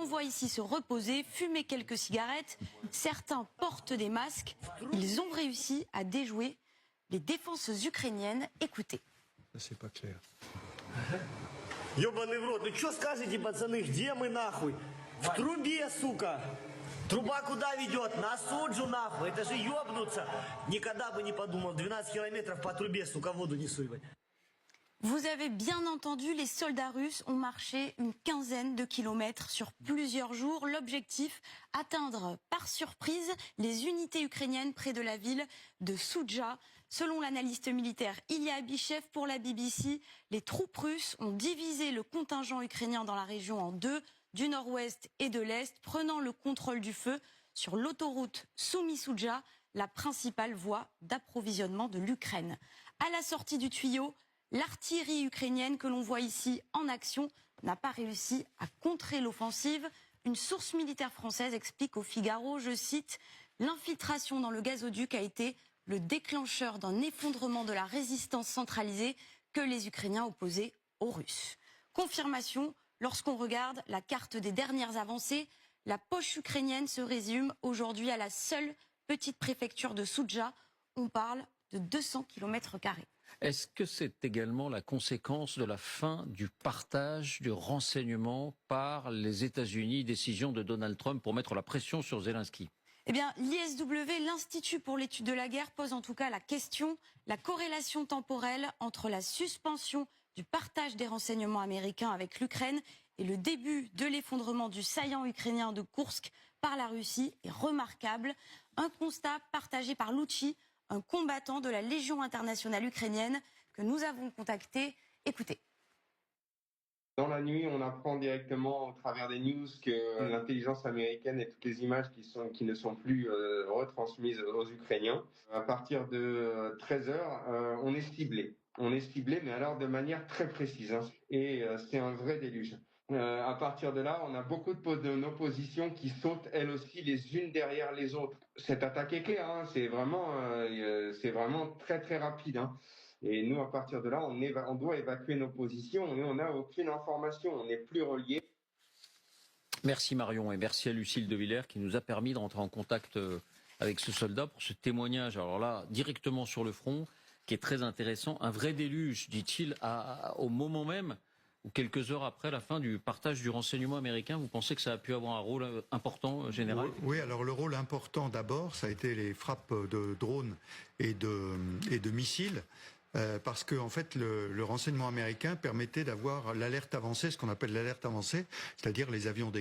l'on voit ici se reposer, fumer quelques cigarettes. Certains portent des masques. Ils ont réussi à déjouer les défenses ukrainiennes. Écoutez. C'est pas clair. Ёбаный в рот, ну что скажете, пацаны, где мы нахуй? В трубе, сука! Труба куда ведет? На суджу нахуй, это же ёбнуться! Никогда бы не подумал, 12 километров по трубе, сука, воду не суй. Vous avez bien entendu, les soldats russes ont marché une quinzaine de kilomètres sur plusieurs jours. L'objectif, atteindre par surprise les unités ukrainiennes près de la ville de Soudja. Selon l'analyste militaire Ilya Abichev pour la BBC, les troupes russes ont divisé le contingent ukrainien dans la région en deux, du nord-ouest et de l'est, prenant le contrôle du feu sur l'autoroute Soumy-Soudja, la principale voie d'approvisionnement de l'Ukraine. À la sortie du tuyau, l'artillerie ukrainienne que l'on voit ici en action n'a pas réussi à contrer l'offensive. Une source militaire française explique au Figaro, je cite, « L'infiltration dans le gazoduc a été le déclencheur d'un effondrement de la résistance centralisée que les Ukrainiens opposaient aux Russes. » Confirmation, lorsqu'on regarde la carte des dernières avancées, la poche ukrainienne se résume aujourd'hui à la seule petite préfecture de Soudja. On parle de 200 km². Est-ce que c'est également la conséquence de la fin du partage du renseignement par les États-Unis, décision de Donald Trump pour mettre la pression sur Zelensky? Eh bien, l'ISW, l'Institut pour l'étude de la guerre, pose en tout cas la question, la corrélation temporelle entre la suspension du partage des renseignements américains avec l'Ukraine et le début de l'effondrement du saillant ukrainien de Koursk par la Russie est remarquable. Un constat partagé par Louchi, un combattant de la Légion internationale ukrainienne que nous avons contacté. Écoutez. Dans la nuit, on apprend directement au travers des news que l'intelligence américaine et toutes les images qui ne sont plus retransmises aux Ukrainiens. À partir de 13h, on est ciblé. On est ciblé, mais alors de manière très précise. Hein. Et c'est un vrai déluge. À partir de là, on a beaucoup de nos positions qui sautent elles aussi les unes derrière les autres. Cette attaque est claire, hein, c'est vraiment très très rapide. Hein. Et nous, à partir de là, on doit évacuer nos positions et on n'a aucune information, on n'est plus reliés. Merci Marion et merci à Lucille de Villers qui nous a permis de rentrer en contact avec ce soldat pour ce témoignage. Alors là, directement sur le front, qui est très intéressant. Un vrai déluge, dit-il, au moment même ou quelques heures après la fin du partage du renseignement américain. Vous pensez que ça a pu avoir un rôle important, général? Oui, alors le rôle important d'abord, ça a été les frappes de drones et de missiles. Parce que en fait, le renseignement américain permettait d'avoir l'alerte avancée, ce qu'on appelle l'alerte avancée, c'est-à-dire les avions